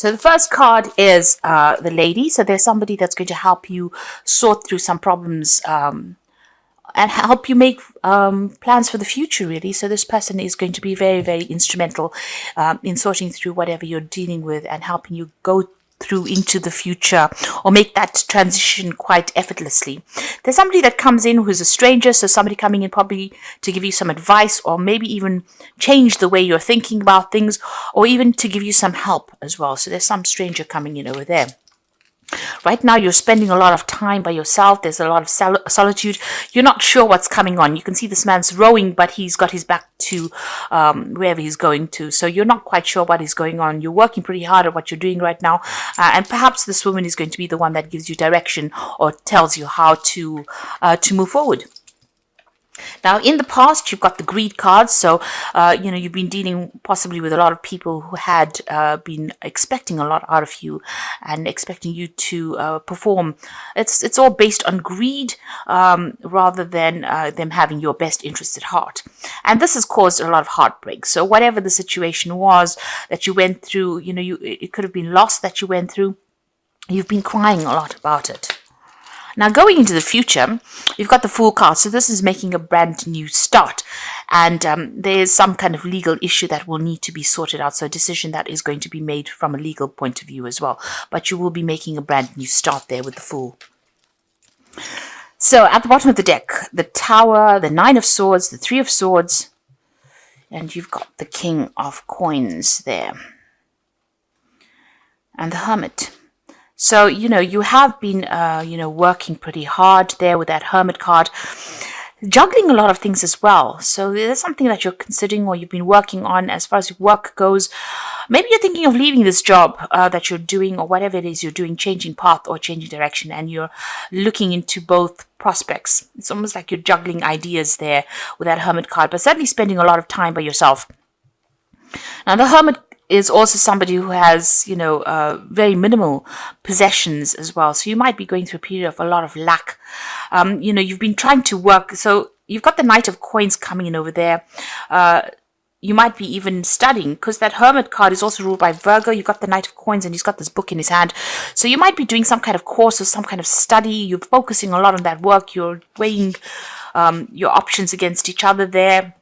So the first card is the lady. So there's somebody that's going to help you sort through some problems and help you make plans for the future, really. So this person is going to be very, very instrumental in sorting through whatever you're dealing with and helping you go through into the future or make that transition quite effortlessly. There's somebody that comes in who's a stranger, so somebody coming in probably to give you some advice or maybe even change the way you're thinking about things or even to give you some help as well. So there's some stranger coming in over there. Right now, you're spending a lot of time by yourself. There's a lot of solitude. You're not sure what's coming on. You can see this man's rowing, but he's got his back to wherever he's going to. So you're not quite sure what is going on. You're working pretty hard at what you're doing right now. And perhaps this woman is going to be the one that gives you direction or tells you how to move forward. Now, in the past, you've got the greed cards. So, you've been dealing possibly with a lot of people who had been expecting a lot out of you and expecting you to perform. It's all based on greed rather than them having your best interest at heart. And this has caused a lot of heartbreak. So whatever the situation was that you went through, it could have been loss that you went through. You've been crying a lot about it. Now, going into the future, you've got the Fool card. So this is making a brand new start. And there's some kind of legal issue that will need to be sorted out. So a decision that is going to be made from a legal point of view as well. But you will be making a brand new start there with the Fool. So at the bottom of the deck, the Tower, the Nine of Swords, the Three of Swords. And you've got the King of Coins there. And the Hermit. So, you have been, working pretty hard there with that Hermit card, juggling a lot of things as well. So there's something that you're considering or you've been working on as far as work goes. Maybe you're thinking of leaving this job that you're doing or whatever it is you're doing, changing path or changing direction, and you're looking into both prospects. It's almost like you're juggling ideas there with that Hermit card, but certainly spending a lot of time by yourself. Now, the Hermit is also somebody who has, very minimal possessions as well. So you might be going through a period of a lot of lack. You've been trying to work. So you've got the Knight of Coins coming in over there. You might be even studying because that Hermit card is also ruled by Virgo. You've got the Knight of Coins and he's got this book in his hand. So you might be doing some kind of course or some kind of study. You're focusing a lot on that work. You're weighing your options against each other there.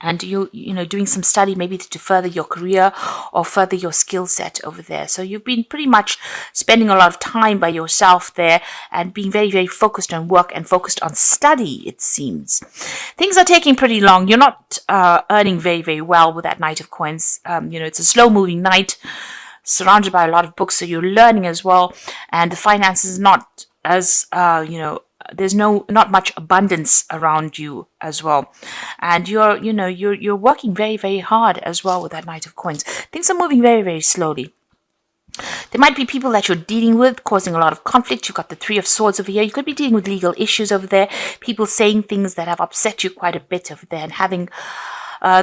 And you doing some study maybe to further your career or further your skill set over there. So you've been pretty much spending a lot of time by yourself there and being very, very focused on work and focused on study, it seems. Things are taking pretty long. You're not earning very, very well with that Knight of Coins. It's a slow-moving knight surrounded by a lot of books, so you're learning as well. And the finances is not as, there's not much abundance around you as well, and you're working very, very hard as well with that Knight of Coins. Things are moving very, very slowly. There might be people that you're dealing with causing a lot of conflict. You've got the Three of Swords over here. You could be dealing with legal issues over there. People saying things that have upset you quite a bit over there and having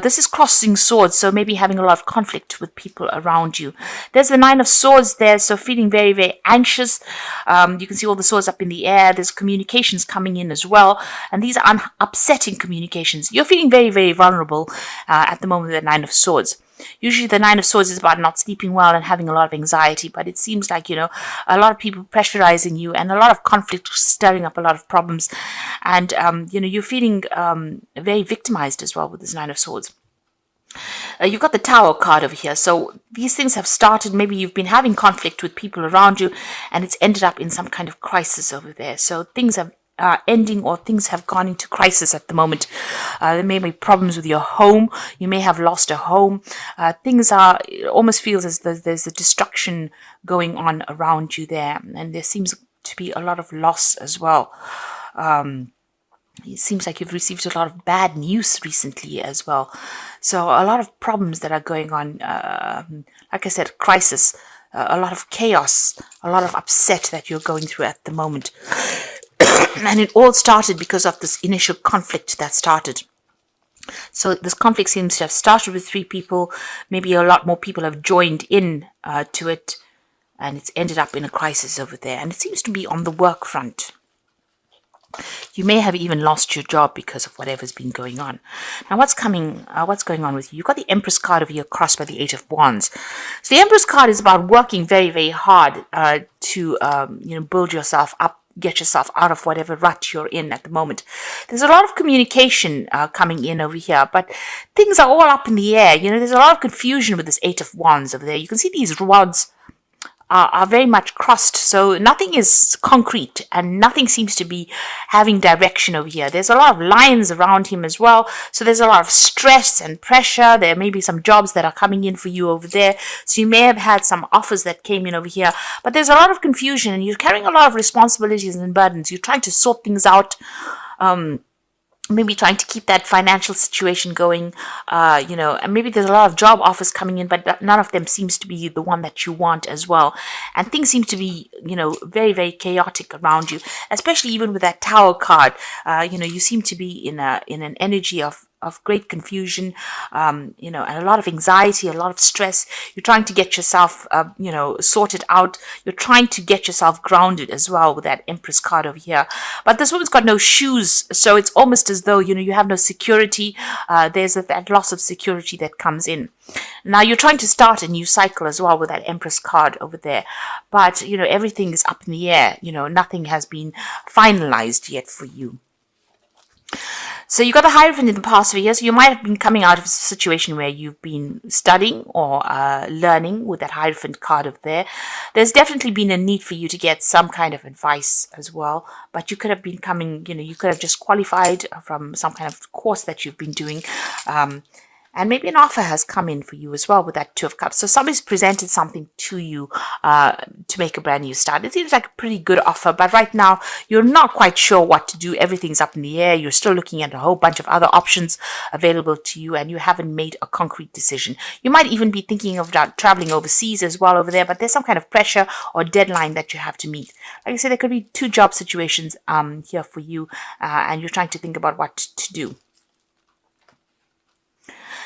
this is crossing swords, so maybe having a lot of conflict with people around you. There's the Nine of Swords there, so feeling very, very anxious. You can see all the swords up in the air. There's communications coming in as well, and these are upsetting communications. You're feeling very, very vulnerable at the moment with the Nine of Swords. Usually the Nine of Swords is about not sleeping well and having a lot of anxiety, but it seems like, a lot of people pressurizing you and a lot of conflict stirring up a lot of problems. And, you're feeling very victimized as well with this Nine of Swords. You've got the Tower card over here. So these things have started. Maybe you've been having conflict with people around you and it's ended up in some kind of crisis over there. So things have ending or things have gone into crisis at the moment. There may be problems with your home. You may have lost a home. It almost feels as though there's a destruction going on around you there. And there seems to be a lot of loss as well. It seems like you've received a lot of bad news recently as well. So a lot of problems that are going on. Like I said, crisis, a lot of chaos, a lot of upset that you're going through at the moment. And it all started because of this initial conflict that started. So this conflict seems to have started with 3 people. Maybe a lot more people have joined in to it. And it's ended up in a crisis over there. And it seems to be on the work front. You may have even lost your job because of whatever's been going on. Now, what's going on with you? You've got the Empress card over here crossed by the Eight of Wands. So the Empress card is about working very, very hard to, build yourself up, get yourself out of whatever rut you're in at the moment. There's a lot of communication coming in over here, but things are all up in the air. There's a lot of confusion with this Eight of Wands over there. You can see these rods are very much crossed, so nothing is concrete and nothing seems to be having direction over here. There's a lot of lions around him as well, so there's a lot of stress and pressure. There may be some jobs that are coming in for you over there, so you may have had some offers that came in over here, but there's a lot of confusion and you're carrying a lot of responsibilities and burdens. You're trying to sort things out, maybe trying to keep that financial situation going, and maybe there's a lot of job offers coming in, but none of them seems to be the one that you want as well. And things seem to be, very, very chaotic around you, especially even with that Tower card. You seem to be in an energy of great confusion, and a lot of anxiety, a lot of stress. You're trying to get yourself, sorted out. You're trying to get yourself grounded as well with that Empress card over here. But this woman's got no shoes, so it's almost as though, you have no security. There's that loss of security that comes in. Now you're trying to start a new cycle as well with that Empress card over there. But, everything is up in the air. Nothing has been finalized yet for you. So you got the Hierophant in the past few years. So you might have been coming out of a situation where you've been studying or learning with that Hierophant card up there. There's definitely been a need for you to get some kind of advice as well. But you could have been coming, you could have just qualified from some kind of course that you've been doing. And maybe an offer has come in for you as well with that Two of Cups. So somebody's presented something to you to make a brand new start. It seems like a pretty good offer, but right now you're not quite sure what to do. Everything's up in the air. You're still looking at a whole bunch of other options available to you, and you haven't made a concrete decision. You might even be thinking of traveling overseas as well over there, but there's some kind of pressure or deadline that you have to meet. Like I said, there could be two job situations here for you, and you're trying to think about what to do.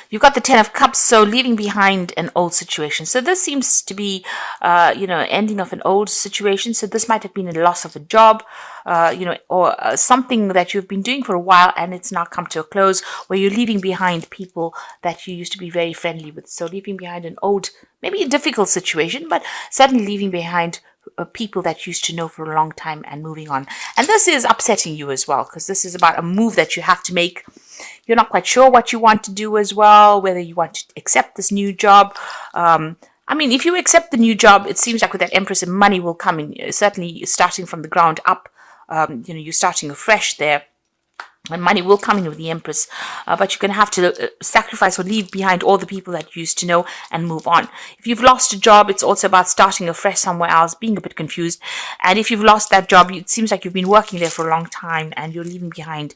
You've got the Ten of Cups, so leaving behind an old situation. So this seems to be, ending of an old situation. So this might have been a loss of a job, or something that you've been doing for a while and it's now come to a close, where you're leaving behind people that you used to be very friendly with. So leaving behind an old, maybe a difficult situation, but certainly leaving behind people that you used to know for a long time and moving on. And this is upsetting you as well, because this is about a move that you have to make. You're not quite sure what you want to do as well, whether you want to accept this new job. If you accept the new job, it seems like with that Empress, money will come in. Certainly starting from the ground up, you're starting afresh there. And money will come in with the Empress, but you're going to have to sacrifice or leave behind all the people that you used to know and move on. If you've lost a job, it's also about starting afresh somewhere else, being a bit confused. And if you've lost that job, it seems like you've been working there for a long time and you're leaving behind,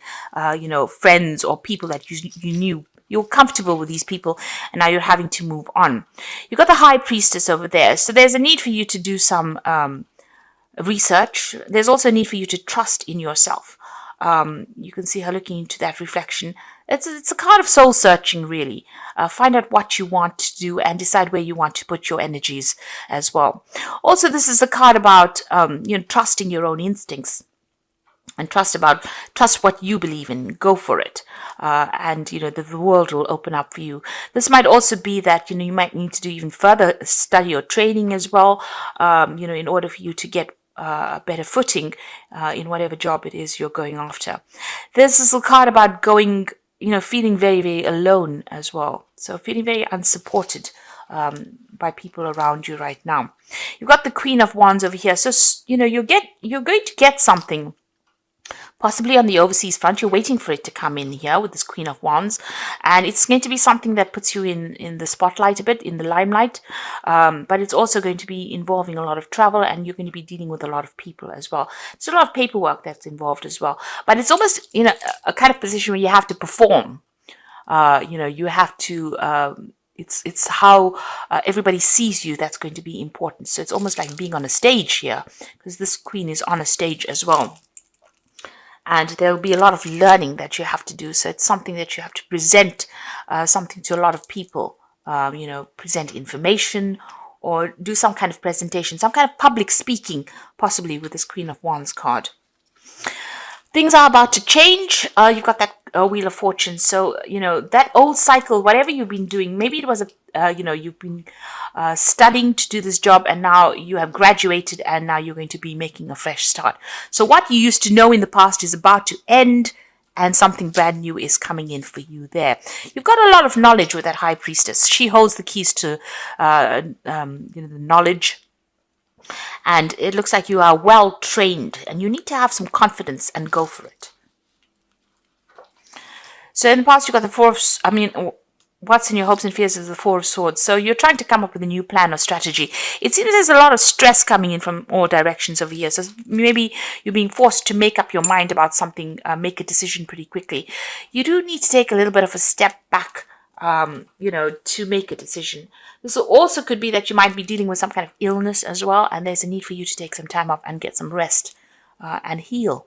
friends or people that you knew. You're comfortable with these people and now you're having to move on. You've got the High Priestess over there. So there's a need for you to do some research. There's also a need for you to trust in yourself. You can see her looking into that reflection. It's a card of soul searching, really. Find out what you want to do and decide where you want to put your energies as well. Also, this is a card about trusting your own instincts and trust what you believe in. Go for it, and the world will open up for you. This might also be that you might need to do even further study or training as well. In order for you to get a better footing in whatever job it is you're going after. This is a card about going, feeling very, very alone as well. So feeling very unsupported by people around you right now. You've got the Queen of Wands over here. So, you're going to get something. Possibly on the overseas front, you're waiting for it to come in here with this Queen of Wands. And it's going to be something that puts you in the spotlight a bit, in the limelight. But it's also going to be involving a lot of travel and you're going to be dealing with a lot of people as well. There's a lot of paperwork that's involved as well. But it's almost, a kind of position where you have to perform. You have to... It's how everybody sees you that's going to be important. So it's almost like being on a stage here, because this queen is on a stage as well. And there'll be a lot of learning that you have to do. So it's something that you have to present something to a lot of people, present information or do some kind of presentation, some kind of public speaking, possibly with this Queen of Wands card. things are about to change. You've got that Wheel of Fortune. So, that old cycle, whatever you've been doing, maybe it was you've been studying to do this job and now you have graduated and now you're going to be making a fresh start. So what you used to know in the past is about to end and something brand new is coming in for you there. You've got a lot of knowledge with that High Priestess. She holds the keys to the knowledge, and it looks like you are well trained and you need to have some confidence and go for it. So in the past, you got the what's in your hopes and fears is the Four of Swords. So you're trying to come up with a new plan or strategy. It seems there's a lot of stress coming in from all directions over here. So maybe you're being forced to make up your mind about something, make a decision pretty quickly. You do need to take a little bit of a step back, to make a decision. This also could be that you might be dealing with some kind of illness as well, and there's a need for you to take some time off and get some rest and heal.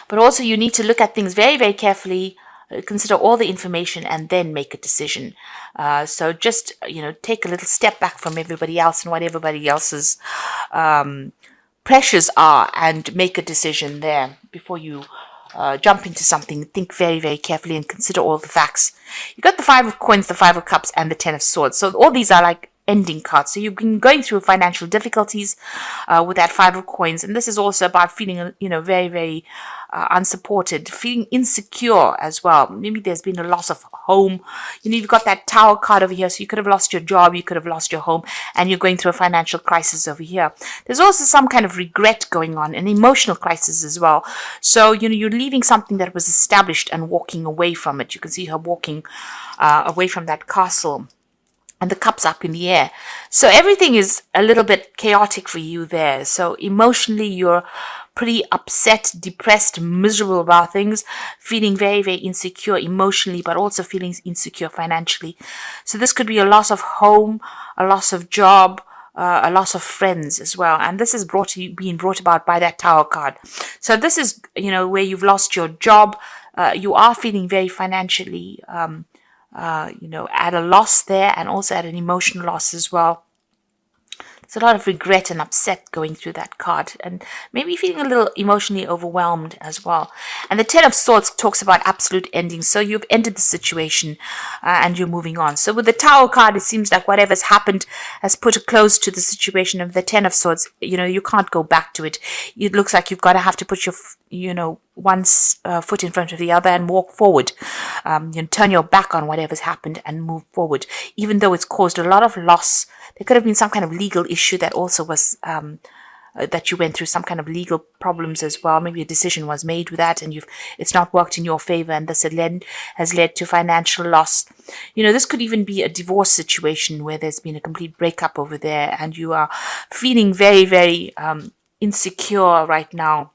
But also you need to look at things very, very carefully, consider all the information and then make a decision. So just, take a little step back from everybody else and what everybody else's pressures are and make a decision there before you jump into something. Think very, very carefully and consider all the facts. You've got the Five of Coins, the Five of Cups, and the Ten of Swords. So all these are like ending cards. So you've been going through financial difficulties with that Five of Coins, and this is also about feeling, very, very unsupported, feeling insecure as well. Maybe there's been a loss of home. You've got that Tower card over here, so you could have lost your job, you could have lost your home, and you're going through a financial crisis over here. There's also some kind of regret going on, an emotional crisis as well. So, you're leaving something that was established and walking away from it. You can see her walking away from that castle, and the cups up in the air. So everything is a little bit chaotic for you there. So emotionally, you're pretty upset, depressed, miserable about things, feeling very, very insecure emotionally, but also feeling insecure financially. So this could be a loss of home, a loss of job, a loss of friends as well. And this is being brought about by that Tower card. So this is, where you've lost your job. You are feeling very financially at a loss there, and also at an emotional loss as well. There's a lot of regret and upset going through that card, and maybe feeling a little emotionally overwhelmed as well. And the Ten of Swords talks about absolute endings. So you've ended the situation and you're moving on. So with the Tower card, it seems like whatever's happened has put a close to the situation of the Ten of Swords. You can't go back to it. It looks like you've got to have to put your, one foot in front of the other and walk forward. Turn your back on whatever's happened and move forward, even though it's caused a lot of loss. There could have been some kind of legal issue that also was that you went through, some kind of legal problems as well. Maybe a decision was made with that and it's not worked in your favor, and this has led to financial loss. This could even be a divorce situation where there's been a complete breakup over there and you are feeling very, very insecure right now.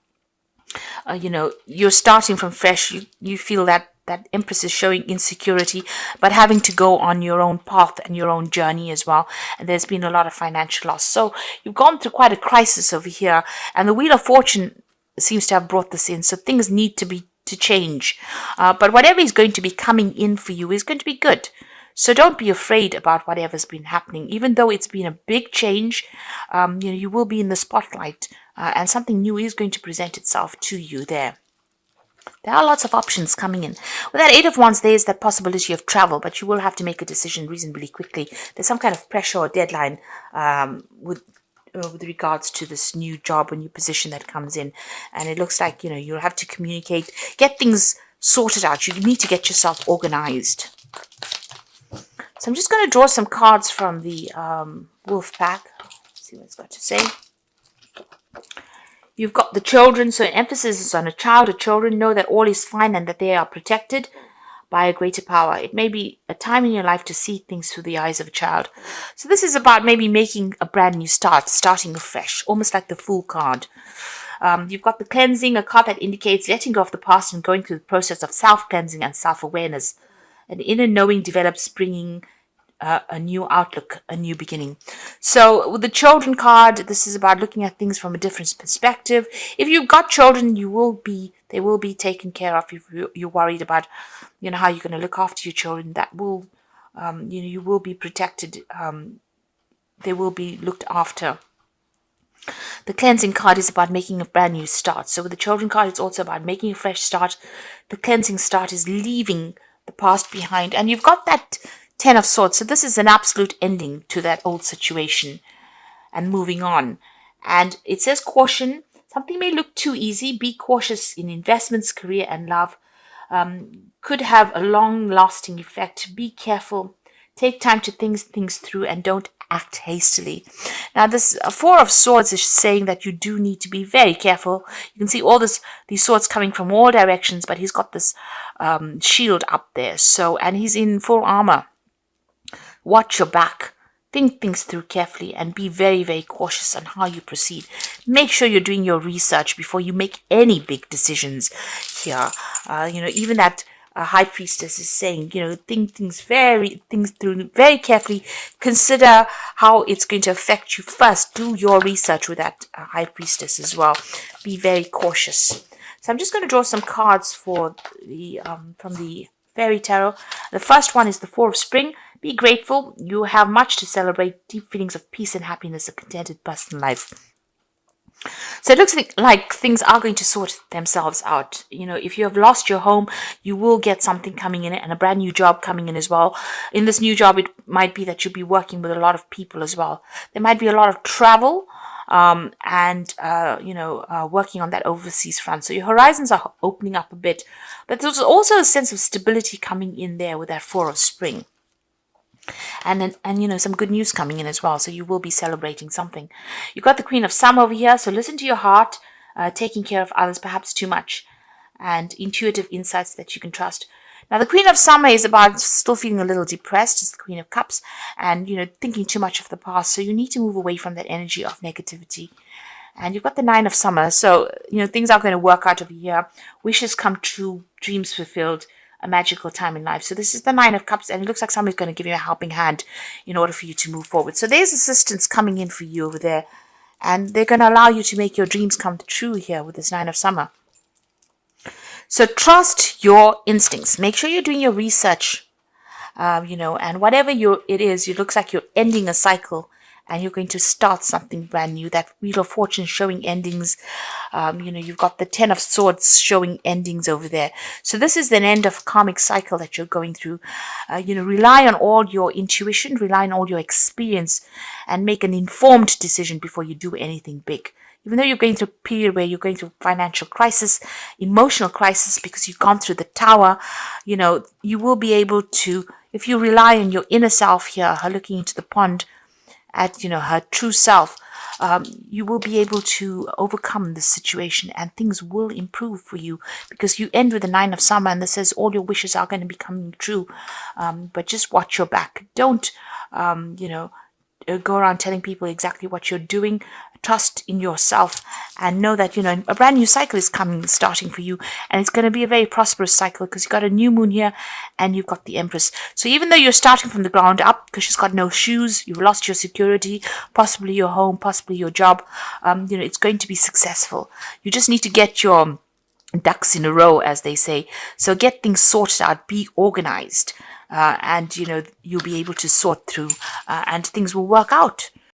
You're starting from fresh. You feel that Empress is showing insecurity, but having to go on your own path and your own journey as well. And there's been a lot of financial loss. So you've gone through quite a crisis over here. And the Wheel of Fortune seems to have brought this in. So things need to change. But whatever is going to be coming in for you is going to be good. So don't be afraid about whatever's been happening. Even though it's been a big change, you will be in the spotlight. And something new is going to present itself to you there. There are lots of options coming in. With that Eight of Wands, there is that possibility of travel, but you will have to make a decision reasonably quickly. There's some kind of pressure or deadline with regards to this new job or new position that comes in. And it looks like, you'll have to communicate, get things sorted out. You need to get yourself organized. So I'm just going to draw some cards from the Wolf Pack. See what it's got to say. You've got the children, so emphasis is on a child or children. Know that all is fine and that they are protected by a greater power. It may be a time in your life to see things through the eyes of a child. So this is about maybe making a brand new start, starting afresh, almost like the Fool card. You've got the Cleansing, a card that indicates letting go of the past and going through the process of self-cleansing and self-awareness. An inner knowing develops, bringing a new outlook, a new beginning. So with the Children card, this is about looking at things from a different perspective. If you've got children, they will be taken care of. If you're worried about, how you're going to look after your children, that will, you will be protected. They will be looked after. The cleansing card is about making a brand new start. So with the children card, it's also about making a fresh start. The cleansing start is leaving the past behind. And you've got that 10 of Swords. So this is an absolute ending to that old situation and moving on. And it says caution. Something may look too easy. Be cautious in investments, career, and love. Could have a long-lasting effect. Be careful. Take time to think things through and don't act hastily. Now, this Four of Swords is saying that you do need to be very careful. You can see all these swords coming from all directions, but he's got this shield up there. So, and he's in full armor. Watch your back. Think things through carefully and be very, very cautious on how you proceed. Make sure you're doing your research before you make any big decisions here. Even that High Priestess is saying, think things through very carefully. Consider how it's going to affect you first. Do your research with that High Priestess as well. Be very cautious. So I'm just going to draw some cards for the from the Fairy Tarot. The first one is the Four of Spring. Be grateful. You have much to celebrate. Deep feelings of peace and happiness, a contented personal life. So it looks like things are going to sort themselves out. If you have lost your home, you will get something coming in and a brand new job coming in as well. In this new job, it might be that you'll be working with a lot of people as well. There might be a lot of travel and working on that overseas front. So your horizons are opening up a bit. But there's also a sense of stability coming in there with that Four of Spring. And some good news coming in as well. So you will be celebrating something. You've got the Queen of Summer over here. So listen to your heart, taking care of others perhaps too much, and intuitive insights that you can trust. Now the Queen of Summer is about still feeling a little depressed. It's the Queen of Cups, and thinking too much of the past. So you need to move away from that energy of negativity. And you've got the Nine of Summer. So things are going to work out over here. Wishes come true, dreams fulfilled. A magical time in life. So this is the Nine of Cups, and it looks like somebody's going to give you a helping hand in order for you to move forward. So there's assistance coming in for you over there, and they're going to allow you to make your dreams come true here with this Nine of Summer. So trust your instincts. Make sure you're doing your research, and whatever it is, it looks like you're ending a cycle and you're going to start something brand new. That Wheel of Fortune showing endings. You've got the Ten of Swords showing endings over there. So this is an end of karmic cycle that you're going through. Rely on all your intuition, rely on all your experience, and make an informed decision before you do anything big. Even though you're going through a period where you're going through financial crisis, emotional crisis, because you've gone through the Tower, you will be able to, if you rely on your inner self here, her looking into the pond, at her true self, you will be able to overcome this situation and things will improve for you, because you end with the Nine of Summer and this says all your wishes are going to be coming true. But just watch your back. Don't go around telling people exactly what you're doing. Trust in yourself and know that a brand new cycle is starting for you, and it's going to be a very prosperous cycle because you've got a new moon here and you've got the Empress. So even though you're starting from the ground up because she's got no shoes, you've lost your security, possibly your home, possibly your job, it's going to be successful. You just need to get your ducks in a row, as they say. So get things sorted out, be organized, and you'll be able to sort through and things will work out.